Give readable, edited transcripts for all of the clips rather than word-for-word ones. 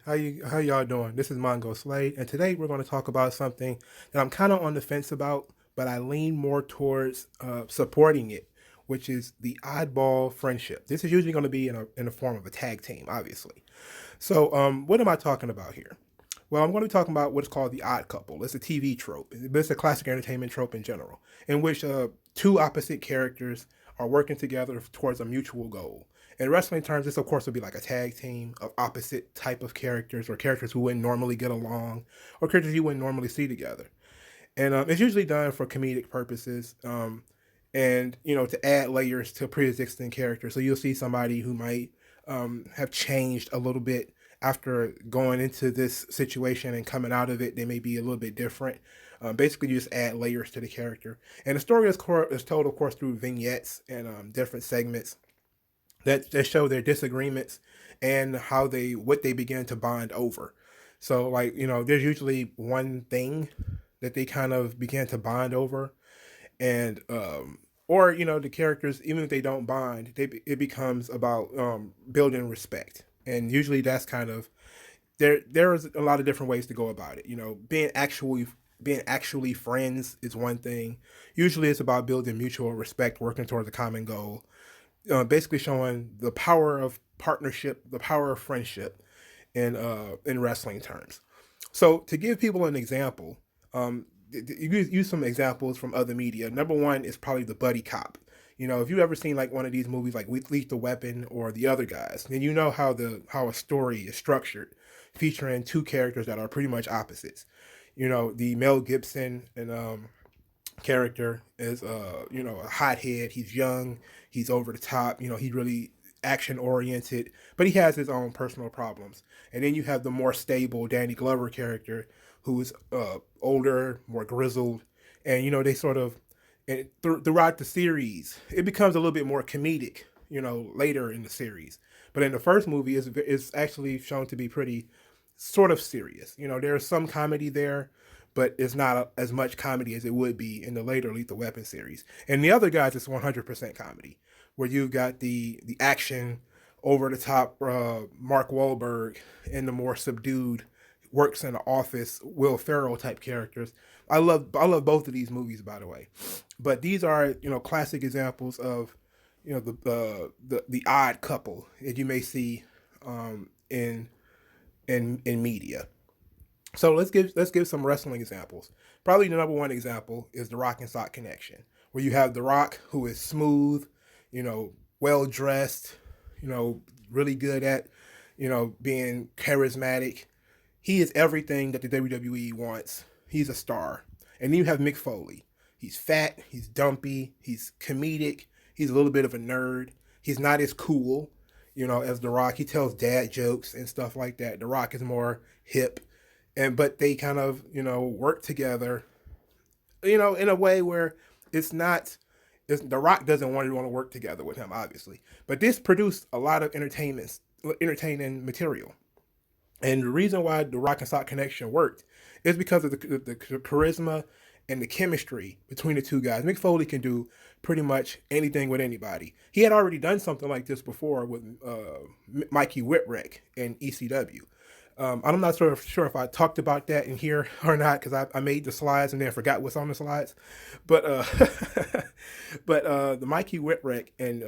How y'all doing? This is Mongo Slade, and today we're going to talk about something that I'm kind of on the fence about, but I lean more towards supporting it, which is the Oddball Friendship. This is usually going to be in the form of a tag team, obviously. So, what am I talking about here? Well, I'm going to be talking about what's called the odd couple. It's a TV trope, but it's a classic entertainment trope in general, in which two opposite characters are working together towards a mutual goal. In wrestling terms, this of course would be like a tag team of opposite type of characters, or characters who wouldn't normally get along, or characters you wouldn't normally see together. And it's usually done for comedic purposes, and to add layers to pre-existing characters. So you'll see somebody who might have changed a little bit after going into this situation and coming out of it. They may be a little bit different. Basically, you just add layers to the character, and the story is told, of course, through vignettes and different segments that show their disagreements and what they begin to bond over. So, like, there's usually one thing that they kind of begin to bond over, and or the characters, even if they don't bond, it becomes about building respect. And usually that's kind of there's a lot of different ways to go about it. Being actually friends is one thing. Usually it's about building mutual respect, working towards a common goal. Basically showing the power of partnership, the power of friendship in wrestling terms. So to give people an example, you use some examples from other media. Number one is probably the buddy cop. If you've ever seen like one of these movies like Lethal Weapon or the other guys, then you know how a story is structured, featuring two characters that are pretty much opposites. The Mel Gibson and character is a hothead. He's young, he's over the top, he's really action oriented, but he has his own personal problems. And then you have the more stable Danny Glover character, who's older, more grizzled, and they sort of, and throughout the series it becomes a little bit more comedic, later in the series. But in the first movie is actually shown to be pretty sort of serious. There's some comedy there, but it's not as much comedy as it would be in the later Lethal Weapon series. And the other guys, it's 100% comedy, where you've got the action, over the top Mark Wahlberg, and the more subdued, works in the office Will Ferrell type characters. I love both of these movies, by the way, but these are classic examples of the odd couple that you may see in media. So let's give some wrestling examples. Probably the number one example is the Rock and Sock connection, where you have the Rock, who is smooth, well dressed, really good at, being charismatic. He is everything that the WWE wants. He's a star. And then you have Mick Foley. He's fat, he's dumpy, he's comedic, he's a little bit of a nerd. He's not as cool, as The Rock. He tells dad jokes and stuff like that. The Rock is more hip, but they kind of work together, in a way where it's not. The Rock doesn't want to work together with him, obviously, but this produced a lot of entertaining material. And the reason why the Rock and Sock connection worked is because of the charisma and the chemistry between the two guys. Mick Foley can do pretty much anything with anybody. He had already done something like this before with Mikey Whipwreck in ECW. I'm not sure if I talked about that in here or not, because I made the slides and then forgot what's on the slides. But the Mikey Whipwreck and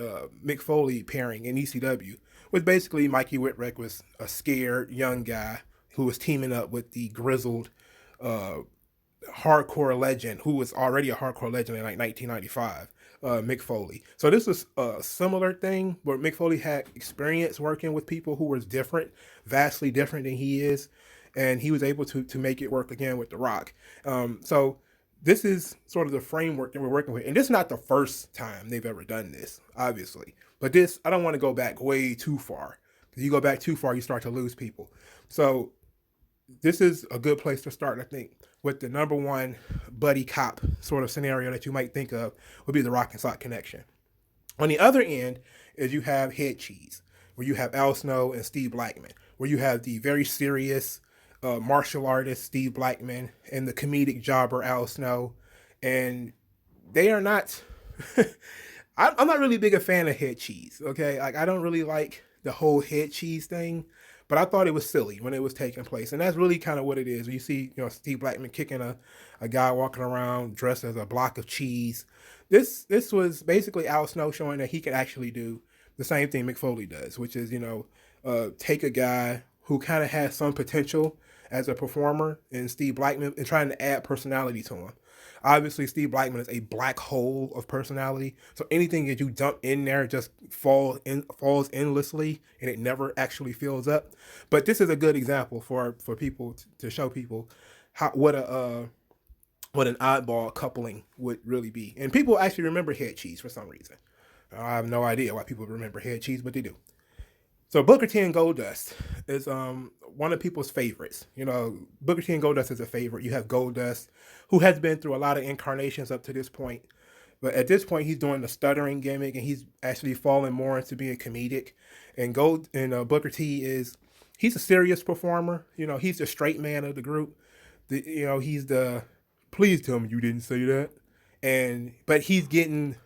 Mick Foley pairing in ECW was basically Mikey Whipwreck was a scared young guy who was teaming up with the grizzled uh, hardcore legend, who was already a hardcore legend in like 1995, Mick Foley. So this was a similar thing where Mick Foley had experience working with people who was different, vastly different than he is, and he was able to make it work again with The Rock. So this is sort of the framework that we're working with, and this is not the first time they've ever done this, obviously. But this, I don't want to go back way too far. If you go back too far, you start to lose people. So this is a good place to start, I think, with the number one buddy cop sort of scenario that you might think of would be the Rock and Sock connection. On the other end is you have Head Cheese, where you have Al Snow and Steve Blackman, where you have the very serious martial artist Steve Blackman and the comedic jobber Al Snow, and they are not. I'm not really big a fan of Head Cheese. Okay, like I don't really like the whole Head Cheese thing, but I thought it was silly when it was taking place, and that's really kind of what it is. You see, Steve Blackman kicking a guy walking around dressed as a block of cheese. This was basically Al Snow showing that he can actually do the same thing Mick Foley does, which is take a guy who kind of has some potential as a performer in Steve Blackman and trying to add personality to him. Obviously, Steve Blackman is a black hole of personality, so anything that you dump in there just falls endlessly, and it never actually fills up. But this is a good example for people to show people what an oddball coupling would really be. And people actually remember head cheese for some reason. I have no idea why people remember head cheese, but they do. So Booker T and Goldust is one of people's favorites. Booker T and Goldust is a favorite. You have Goldust, who has been through a lot of incarnations up to this point. But at this point, he's doing the stuttering gimmick, and he's actually falling more into being comedic. And Booker T he's a serious performer. He's the straight man of the group. He's the please tell me you didn't say that. But he's getting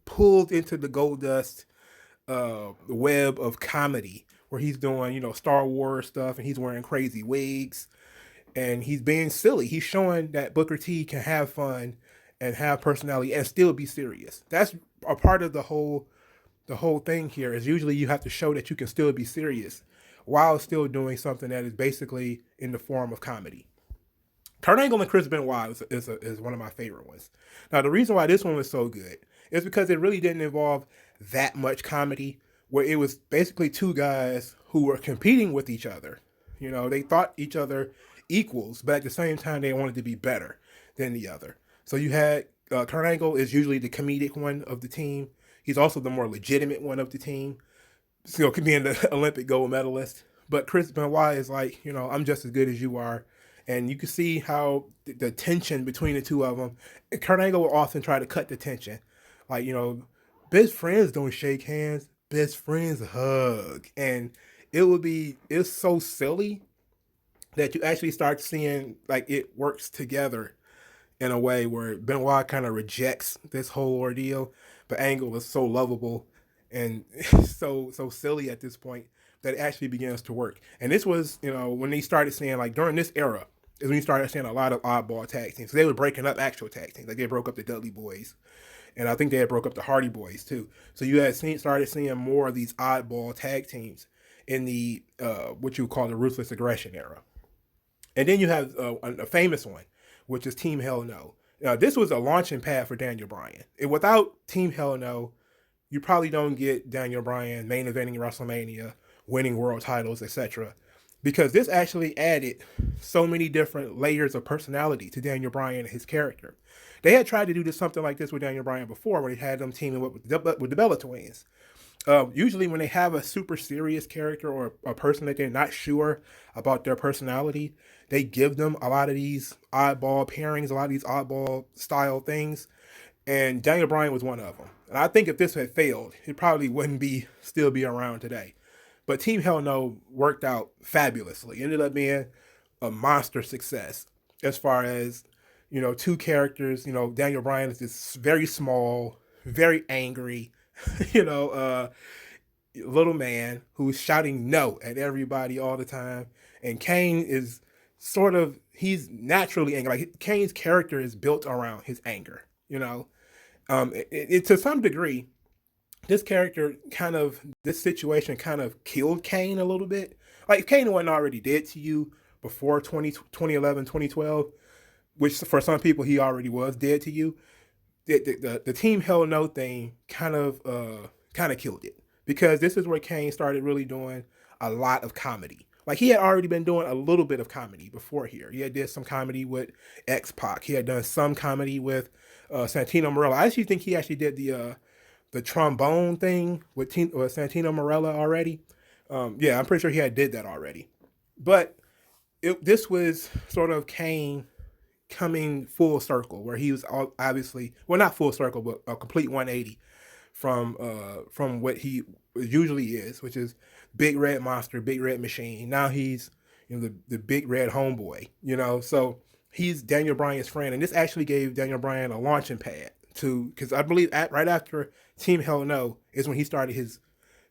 pulled into the Goldust web of comedy where he's doing Star Wars stuff, and he's wearing crazy wigs, and he's being silly. He's showing that Booker T can have fun and have personality and still be serious. That's a part of the whole thing here. Is usually you have to show that you can still be serious while still doing something that is basically in the form of comedy. Kurt Angle and Chris Benoit is one of my favorite ones. Now, the reason why this one was so good is because it really didn't involve that much comedy, where it was basically two guys who were competing with each other. They thought each other equals, but at the same time, they wanted to be better than the other. So you had Kurt Angle is usually the comedic one of the team. He's also the more legitimate one of the team. Being the Olympic gold medalist. But Chris Benoit is like, I'm just as good as you are. And you can see how the tension between the two of them. And Kurt Angle will often try to cut the tension. Like, best friends don't shake hands. Best friends hug. And it's so silly that you actually start seeing like it works together in a way where Benoit kind of rejects this whole ordeal, but Angle is so lovable and so silly at this point that it actually begins to work. And this was, when they started seeing, like, during this era is when you started seeing a lot of oddball tag teams. So they were breaking up actual tag teams. Like, they broke up the Dudley Boys, and I think they had broke up the Hardy Boys too. So you had started seeing more of these oddball tag teams in the what you would call the Ruthless Aggression era. And then you have a famous one, which is Team Hell No. Now, this was a launching pad for Daniel Bryan. And without Team Hell No, you probably don't get Daniel Bryan main eventing WrestleMania, winning world titles, etc. Because this actually added so many different layers of personality to Daniel Bryan and his character. They had tried to do something like this with Daniel Bryan before, where they had them teaming with the Bella Twins. Usually when they have a super serious character or a person that they're not sure about their personality, they give them a lot of these oddball pairings, a lot of these oddball style things. And Daniel Bryan was one of them. And I think if this had failed, it probably wouldn't still be around today. But Team Hell No worked out fabulously. It ended up being a monster success as far as, two characters. Daniel Bryan is this very small, very angry, little man who's shouting no at everybody all the time. And Kane is he's naturally angry. Like, Kane's character is built around his anger, to some degree, this situation kind of killed Kane a little bit. Like, if Kane wasn't already dead to you before 2011, 2012, which for some people he already was dead to you, the Team Hell No thing kind of killed it. Because this is where Kane started really doing a lot of comedy. Like, he had already been doing a little bit of comedy before here. He had did some comedy with X-Pac. He had done some comedy with Santino Marella. I actually think he actually did the trombone thing with Santino Marella already. Yeah, I'm pretty sure he did that already. But this was sort of Kane coming full circle, where he was obviously, well, not full circle, but a complete 180 from what he usually is, which is big red monster, big red machine. Now he's the big red homeboy, so he's Daniel Bryan's friend. And this actually gave Daniel Bryan a launching pad because I believe right after Team Hell No is when he started his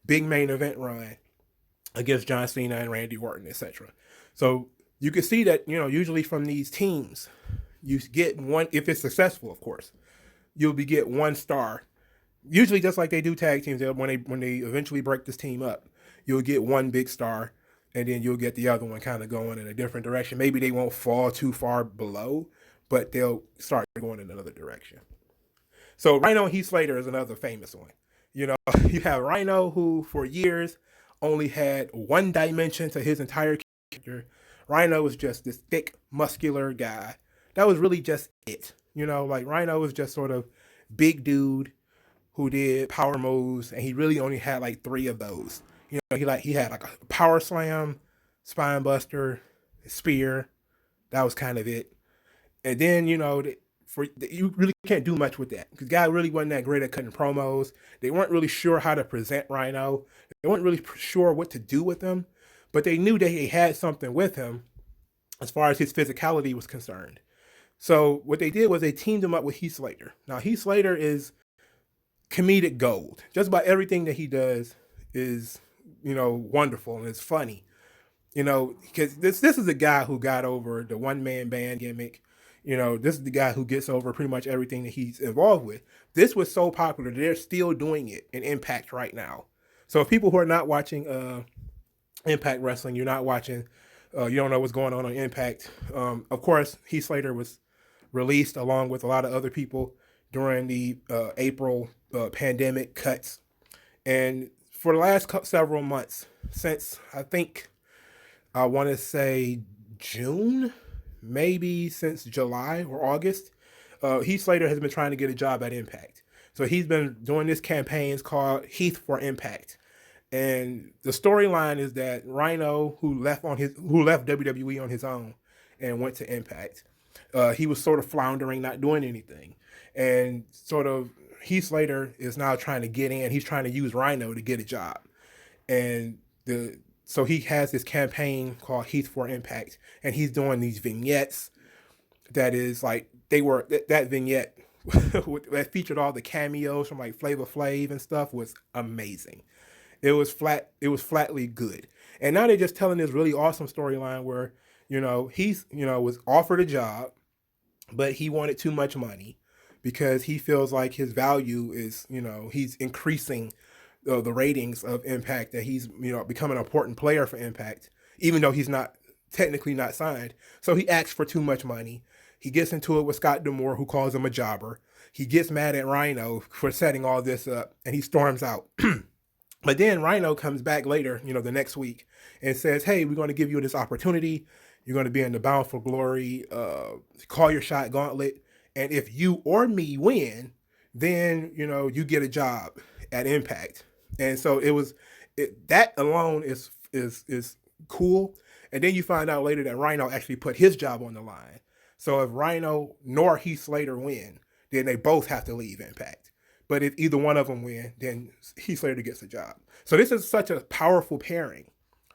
big main event run against John Cena and Randy Orton, etc. So you can see that, usually from these teams, you get one, if it's successful, of course, you'll be get one star. Usually, just like they do tag teams, when they eventually break this team up, you'll get one big star, and then you'll get the other one kind of going in a different direction. Maybe they won't fall too far below, but they'll start going in another direction. So Rhino and Heath Slater is another famous one. You know, you have Rhino, who for years only had one dimension to his entire character. Rhino was just this thick, muscular guy. That was really just it. Like Rhino was just sort of big dude who did power moves, and he really only had like three of those. He had like a power slam, spine buster, spear. That was kind of it. And then you really can't do much with that because guy really wasn't that great at cutting promos. They weren't really sure how to present Rhino. They weren't really sure what to do with him, but they knew that he had something with him as far as his physicality was concerned. So what they did was they teamed him up with Heath Slater. Now Heath Slater is comedic gold. Just about everything that he does is wonderful and it's funny. Because this is a guy who got over the one man band gimmick. This is the guy who gets over pretty much everything that he's involved with. This was so popular, they're still doing it in Impact right now. So if people who are not watching Impact Wrestling, you're not watching, you don't know what's going on Impact. Of course, Heath Slater was released along with a lot of other people during the April pandemic cuts. And for the last several months, since I want to say June, maybe since July or August, Heath Slater has been trying to get a job at Impact. So he's been doing this campaign called Heath for Impact. And the storyline is that Rhino, who left WWE on his own and went to Impact, he was sort of floundering, not doing anything. And sort of Heath Slater is now trying to get in. He's trying to use Rhino to get a job. And so he has this campaign called Heath for Impact, and he's doing these vignettes. That is like that vignette that featured all the cameos from like Flavor Flav and stuff was amazing. It was flatly good. And now they're just telling this really awesome storyline where he's was offered a job, but he wanted too much money because he feels like his value is he's increasing the ratings of Impact, that he's becoming an important player for Impact, even though he's not technically not signed. So he asks for too much money. He gets into it with Scott D'Amore, who calls him a jobber. He gets mad at Rhino for setting all this up, and he storms out. But then Rhino comes back later, the next week, and says, "Hey, we're going to give you this opportunity. You're going to be in the Bound for Glory, call your shot gauntlet, and if you or me win, then you get a job at Impact." And so that alone is cool. And then you find out later that Rhino actually put his job on the line. So if Rhino nor Heath Slater win, then they both have to leave Impact. But if either one of them win, then Heath Slater gets a job. So this is such a powerful pairing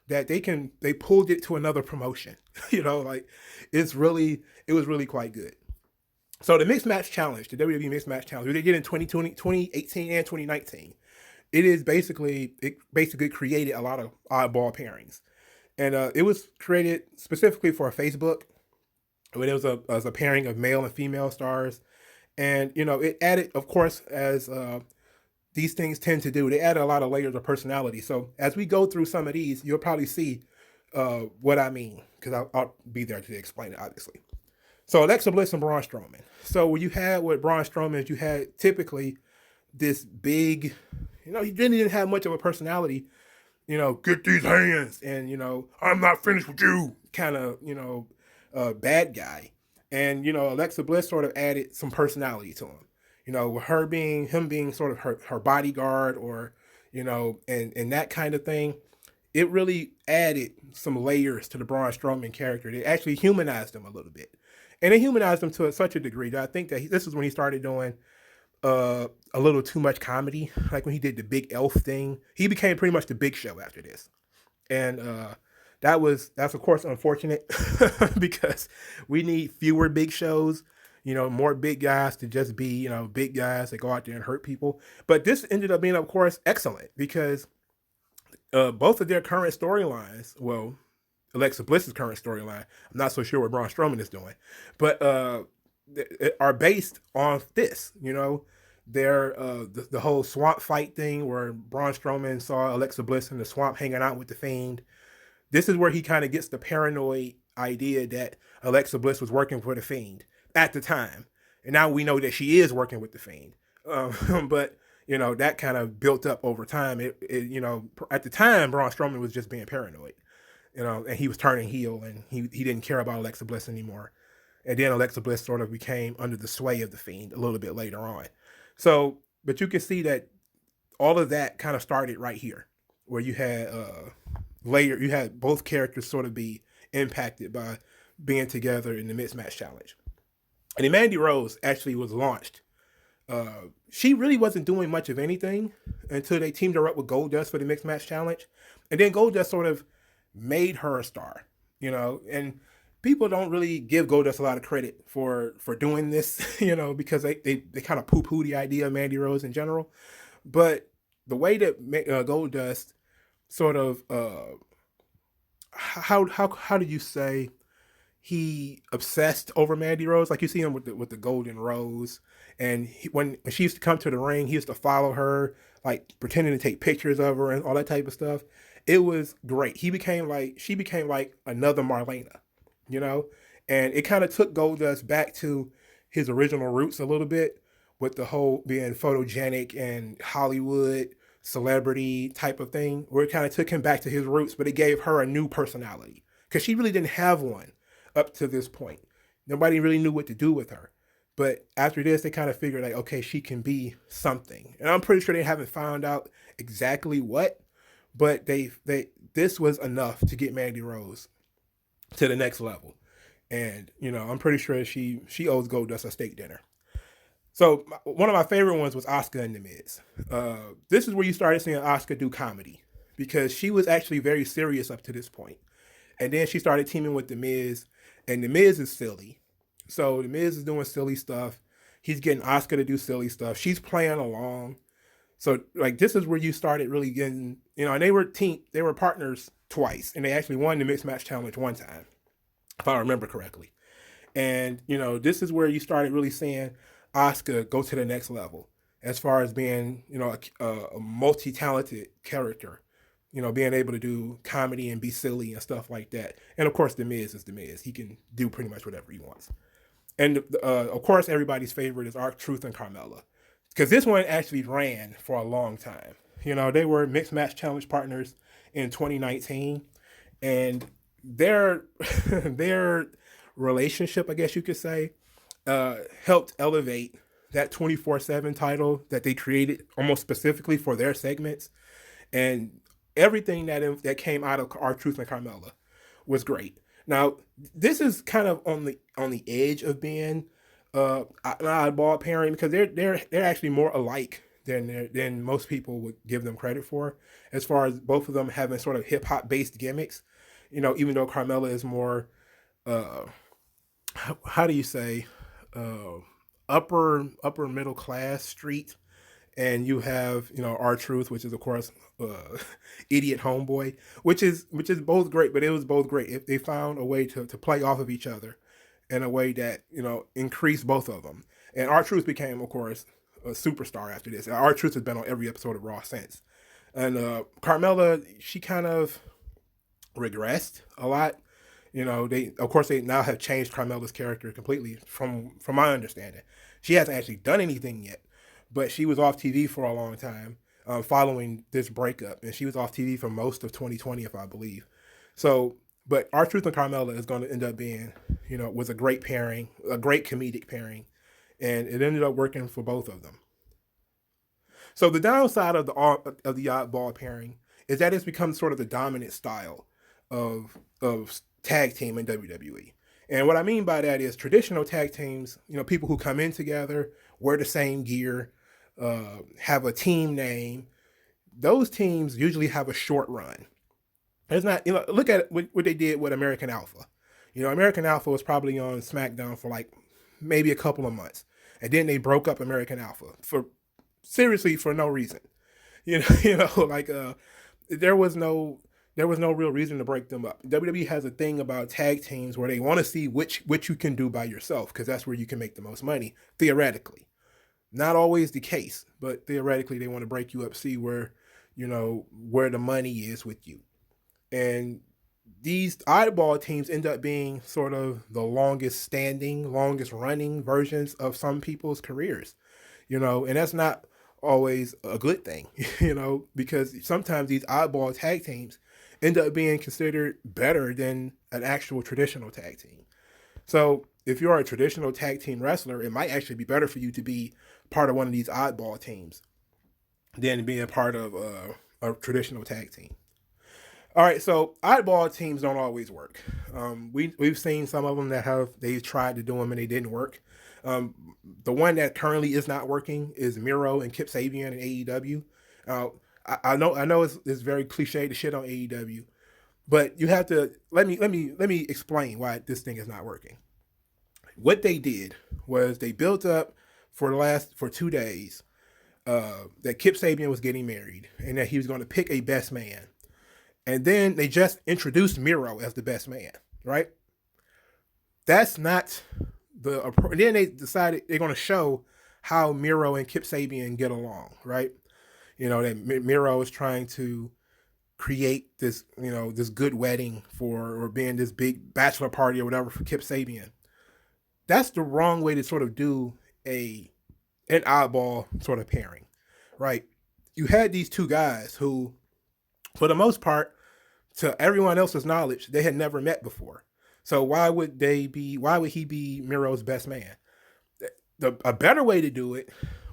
that they pulled it to another promotion. Like it was really quite good. So the Mixed Match Challenge, the WWE Mixed Match Challenge, they did in 2020, 2018 and 2019. It basically created a lot of oddball pairings. And it was created specifically for Facebook, when it was a pairing of male and female stars. And, it added, of course, as these things tend to do, they added a lot of layers of personality. So as we go through some of these, you'll probably see what I mean, because I'll be there to explain it, obviously. So Alexa Bliss and Braun Strowman. So what you had with Braun Strowman is you had typically this big, he didn't have much of a personality, get these hands, and, I'm not finished with you, kind of, bad guy. And, Alexa Bliss sort of added some personality to him, with him being sort of her bodyguard, or, and that kind of thing. It really added some layers to the Braun Strowman character. They actually humanized him a little bit. And they humanized him to such a degree that I think that this is when he started doing a little too much comedy, like when he did the Big Elf thing. He became pretty much the Big Show after this, and that's of course unfortunate because we need fewer big shows, more big guys to just be big guys that go out there and hurt people. But this ended up being, of course, excellent because both of their current storylines, well, Alexa Bliss's current storyline, I'm not so sure what Braun Strowman is doing, but are based on this. They're the whole swamp fight thing where Braun Strowman saw Alexa Bliss in the swamp hanging out with the Fiend. This is where he kind of gets the paranoid idea that Alexa Bliss was working for the Fiend at the time, and now we know that she is working with the Fiend. But that kind of built up over time. At the time, Braun Strowman was just being paranoid, and he was turning heel, and he didn't care about Alexa Bliss anymore. And then Alexa Bliss sort of became under the sway of the Fiend a little bit later on. So, but you can see that all of that kind of started right here, where you had later you had both characters sort of be impacted by being together in the mixed match challenge. And then Mandy Rose actually was launched. She really wasn't doing much of anything until they teamed her up with Goldust for the mixed match challenge, and then Goldust sort of made her a star. And people don't really give Goldust a lot of credit for doing this, because they kind of poo-poo the idea of Mandy Rose in general. But the way that Goldust sort of how did you say he obsessed over Mandy Rose? Like you see him with the golden rose, and when she used to come to the ring, he used to follow her, like pretending to take pictures of her and all that type of stuff. It was great. She became like another Marlena, and it kind of took Goldust back to his original roots a little bit, with the whole being photogenic and Hollywood celebrity type of thing, where it kind of took him back to his roots, but it gave her a new personality, because she really didn't have one up to this point. Nobody really knew what to do with her. But after this, they kind of figured, like, okay, she can be something. And I'm pretty sure they haven't found out exactly what, but this was enough to get Mandy Rose to the next level. And, I'm pretty sure she owes Goldust a steak dinner. So one of my favorite ones was Asuka and The Miz. This is where you started seeing Asuka do comedy, because she was actually very serious up to this point. And then she started teaming with The Miz, and The Miz is silly. So The Miz is doing silly stuff. He's getting Asuka to do silly stuff. She's playing along. So like this is where you started really getting, and they were partners twice, and they actually won the mixed match challenge one time, if I remember correctly. And this is where you started really seeing Asuka go to the next level as far as being, a multi-talented character, being able to do comedy and be silly and stuff like that. And of course, The Miz is The Miz. He can do pretty much whatever he wants. And of course, everybody's favorite is R-Truth and Carmella, because this one actually ran for a long time. They were mixed match challenge partners in 2019, and their relationship, I guess you could say, helped elevate that 24/7 title that they created almost specifically for their segments. And everything that came out of R-Truth and Carmella was great. Now, this is kind of on the edge of being an oddball pairing, because they're actually more alike than most people would give them credit for, as far as both of them having sort of hip hop based gimmicks. Even though Carmella is more how do you say upper middle class street, and you have R-Truth, which is of course idiot homeboy, which is both great. But it was both great if they found a way to play off of each other in a way that increased both of them. And R-Truth became, of course, a superstar after this. R-Truth has been on every episode of Raw since. And Carmella, she kind of regressed a lot. They now have changed Carmella's character completely from my understanding. She hasn't actually done anything yet, but she was off TV for a long time following this breakup, and she was off TV for most of 2020, if I believe. So, but R-Truth and Carmella is going to end up being, was a great pairing, a great comedic pairing, and it ended up working for both of them. So the downside of the oddball pairing is that it's become sort of the dominant style of tag team in WWE. And what I mean by that is traditional tag teams, people who come in together, wear the same gear, have a team name. Those teams usually have a short run. It's not, look at what they did with American Alpha. American Alpha was probably on SmackDown for like maybe a couple of months. And then they broke up American Alpha for no reason. there was no real reason to break them up. WWE has a thing about tag teams where they want to see which you can do by yourself, because that's where you can make the most money, theoretically. Not always the case, but theoretically they want to break you up, see where, where the money is with you. And these oddball teams end up being sort of the longest standing, longest running versions of some people's careers, and that's not always a good thing, because sometimes these oddball tag teams end up being considered better than an actual traditional tag team. So if you're a traditional tag team wrestler, it might actually be better for you to be part of one of these oddball teams than being part of a traditional tag team. All right, so oddball teams don't always work. We've seen some of them that they've tried to do them and they didn't work. The one that currently is not working is Miro and Kip Sabian in AEW. I know it's very cliche to shit on AEW, but you have to let me explain why this thing is not working. What they did was they built up for 2 days that Kip Sabian was getting married and that he was going to pick a best man. And then they just introduced Miro as the best man, right? That's not and then they decided they're going to show how Miro and Kip Sabian get along, right? That Miro is trying to create this, this good wedding or being this big bachelor party or whatever for Kip Sabian. That's the wrong way to sort of do an oddball sort of pairing, right? You had these two guys who, for the most part, to everyone else's knowledge, they had never met before. So why would he be Miro's best man? A better way to do it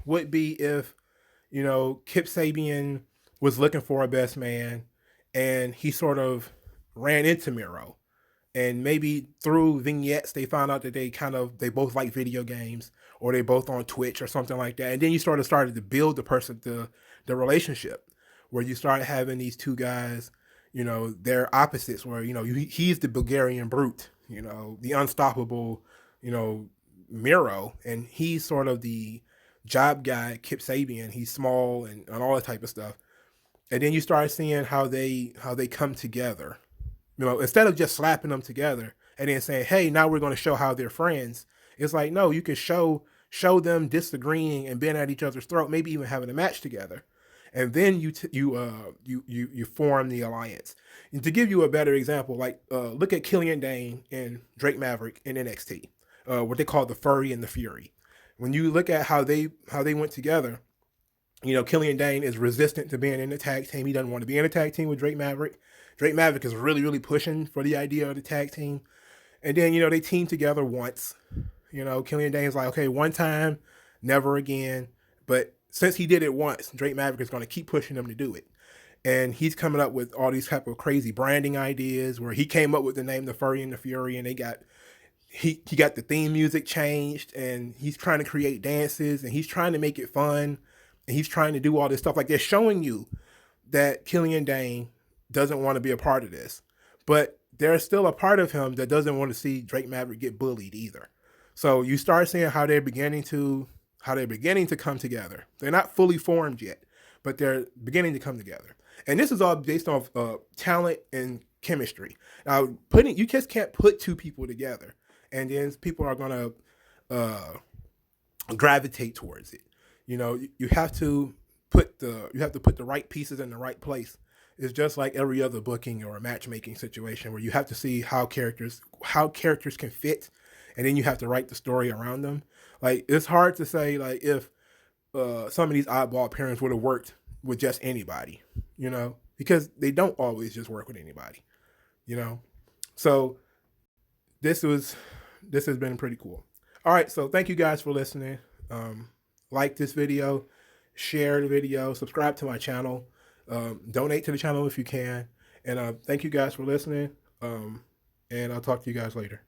would be if, Kip Sabian was looking for a best man and he sort of ran into Miro. And maybe through vignettes, they found out that they both like video games, or they both on Twitch or something like that. And then you started to build the relationship, where you started having these two guys, they're opposites, where, he's the Bulgarian brute, the unstoppable, Miro, and he's sort of the job guy, Kip Sabian. He's small and all that type of stuff. And then you start seeing how they come together. Instead of just slapping them together and then saying, hey, now we're going to show how they're friends. It's like, no, you can show them disagreeing and being at each other's throat, maybe even having a match together. And then you form the alliance. And to give you a better example, look at Killian Dane and Drake Maverick in NXT, what they call the Furry and the Fury. When you look at how they went together, Killian Dane is resistant to being in a tag team. He doesn't want to be in a tag team with Drake Maverick. Drake Maverick is really, really pushing for the idea of the tag team. And then, they team together once. Killian Dane's like, okay, one time, never again. But since he did it once, Drake Maverick is going to keep pushing him to do it. And he's coming up with all these type of crazy branding ideas, where he came up with the name The Furry and the Fury, and he got the theme music changed, and he's trying to create dances, and he's trying to make it fun, and he's trying to do all this stuff. Like, they're showing you that Killian Dane doesn't want to be a part of this, but there's still a part of him that doesn't want to see Drake Maverick get bullied either. So you start seeing how they're beginning to come together. They're not fully formed yet, but they're beginning to come together. And this is all based off talent and chemistry. Now, you just can't put two people together and then people are going to gravitate towards it. You have to put the right pieces in the right place. It's just like every other booking or matchmaking situation, where you have to see how characters can fit, and then you have to write the story around them. Like, it's hard to say, like, if some of these oddball pairings would have worked with just anybody, because they don't always just work with anybody, So this has been pretty cool. All right, so thank you guys for listening. Like this video, share the video, subscribe to my channel. Donate to the channel if you can. And thank you guys for listening. And I'll talk to you guys later.